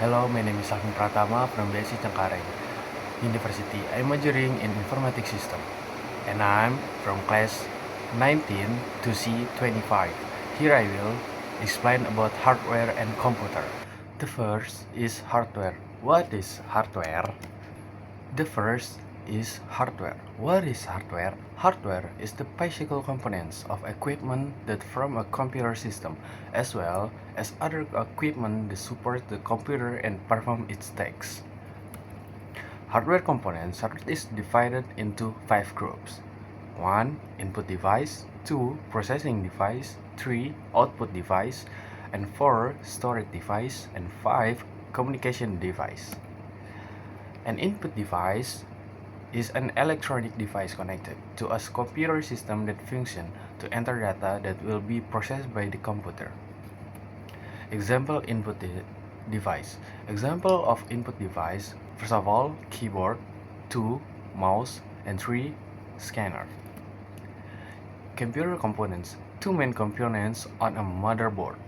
Hello, my name is Akin Pratama from BSI Cengkareng University. I'm majoring in Informatics System, and I'm from class 19 to C25. Here I will explain about hardware and computer. The first is hardware. What is hardware? The first is hardware. What is hardware? Hardware is the physical components of equipment that form a computer system, as well as other equipment that support the computer and perform its tasks. Hardware components is divided into 5 groups. 1. Input device, 2. Processing device, 3. Output device, and 4. Storage device, and 5. Communication device. An input device is an electronic device connected to a computer system that functions to enter data that will be processed by the computer. Example input device. Example of input device: first of all, keyboard, 2. Mouse, and 3. Scanner. Computer components. Two main components on a motherboard.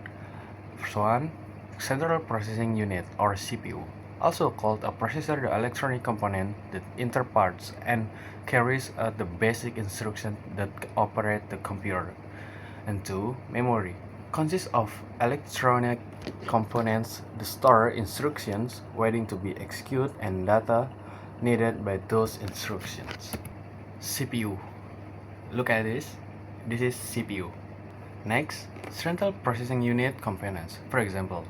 First one, central processing unit or CPU. Also called a processor, the electronic component that interparts and carries out the basic instructions that operate the computer. And 2. Memory. Consists of electronic components that store instructions waiting to be executed and data needed by those instructions. CPU. Look at this. This is CPU. Next, central processing unit components. For example,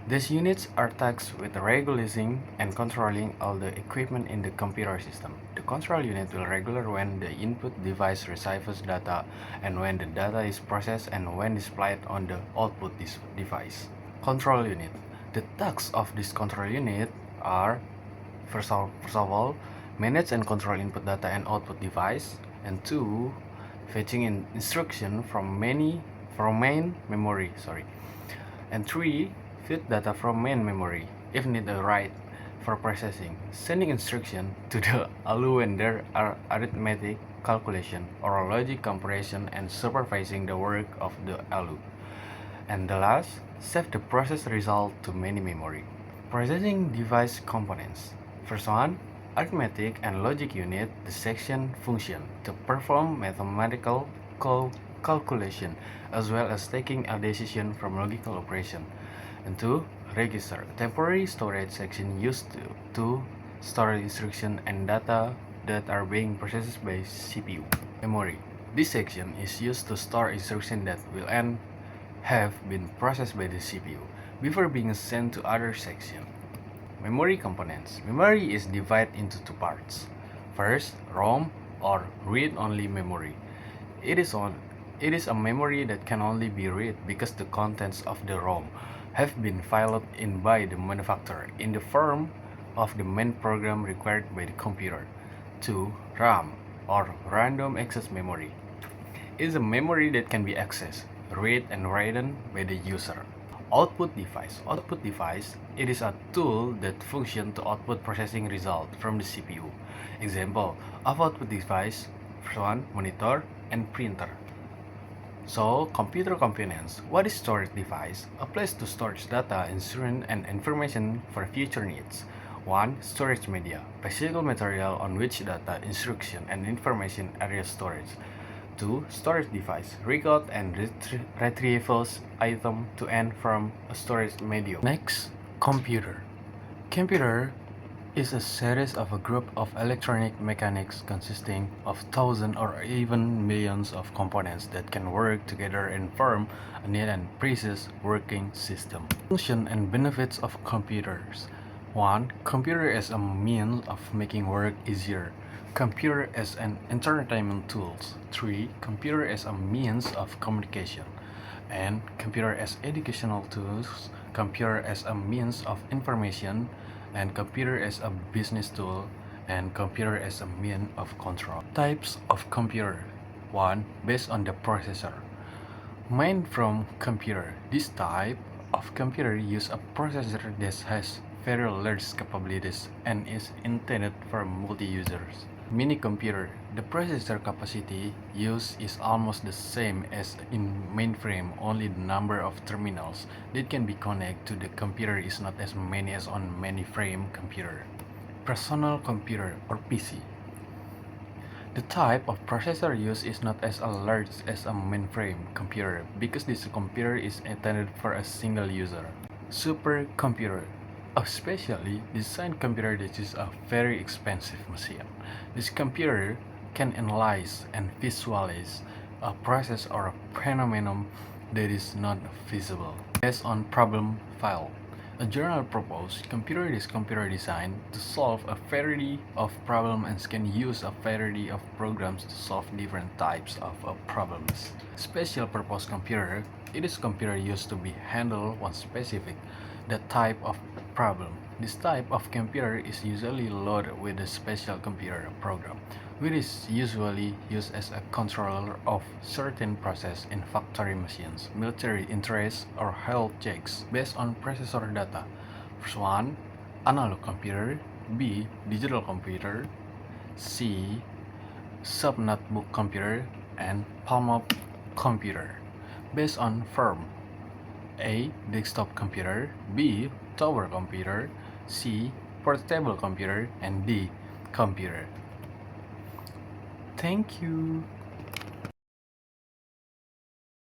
these units are tasked with regulating and controlling all the equipment in the computer system. The control unit will regulate when the input device receives data and when the data is processed and when displayed on the output device. Control unit. The tasks of this control unit are first of all, manage and control input data and output device, and 2. Fetching instruction from main memory, and 3. Feed data from main memory if need a write for processing, sending instruction to the ALU when there are arithmetic calculation or logic comparison, and supervising the work of the ALU. And the last, save the process result to main memory. Processing device components. First one, arithmetic and logic unit, the section function to perform mathematical calculation as well as taking a decision from logical operation. And 2. Register, temporary storage section used to store instruction and data that are being processed by CPU. Memory. This section is used to store instruction that will have been processed by the CPU before being sent to other section. Memory components. Memory is divided into 2 parts. First, ROM or read-only memory. It is a memory that can only be read because the contents of the ROM have been filed in by the manufacturer in the form of the main program required by the computer. 2. RAM or random access memory. It is a memory that can be accessed, read and written by the user. Output device. Output device, it is a tool that functions to output processing result from the CPU. Example of output device: first one, monitor and printer. So, computer components. What is storage device? A place to store data, instruction, and information for future needs. 1. Storage media. Physical material on which data, instruction, and information are stored. 2. Storage device. Record and retrieves item to and from a storage medium. Next, computer. Computer is a series of a group of electronic mechanics consisting of thousands or even millions of components that can work together and form a neat and precise working system. Function and benefits of computers. 1. Computer as a means of making work easier. Computer as an entertainment tool. 3. Computer as a means of communication. And computer as educational tools. Computer as a means of information, and computer as a business tool, and computer as a means of control. Types of computer. 1. Based on the processor. Main from computer. This type of computer use a processor that has very large capabilities and is intended for multi-users. Mini computer. The processor capacity used is almost the same as in mainframe, only the number of terminals that can be connected to the computer is not as many as on mainframe computer. Personal computer or PC. The type of processor used is not as large as a mainframe computer because this computer is intended for a single user. Supercomputer, a specially designed computer that is a very expensive machine. This computer can analyze and visualize a process or a phenomenon that is not visible. Based on problem file. A general purpose computer is computer designed to solve a variety of problems and can use a variety of programs to solve different types of problems. Special purpose computer, it is computer used to be handle one specific the type of problem. This type of computer is usually loaded with a special computer program, which is usually used as a controller of certain process in factory machines, military interests, or health checks based on processor data. First one, analog computer. B, digital computer. C, sub-notebook computer. And palm-up computer. Based on firm. A, desktop computer. B, tower computer. C, portable computer. And D, computer. Thank you.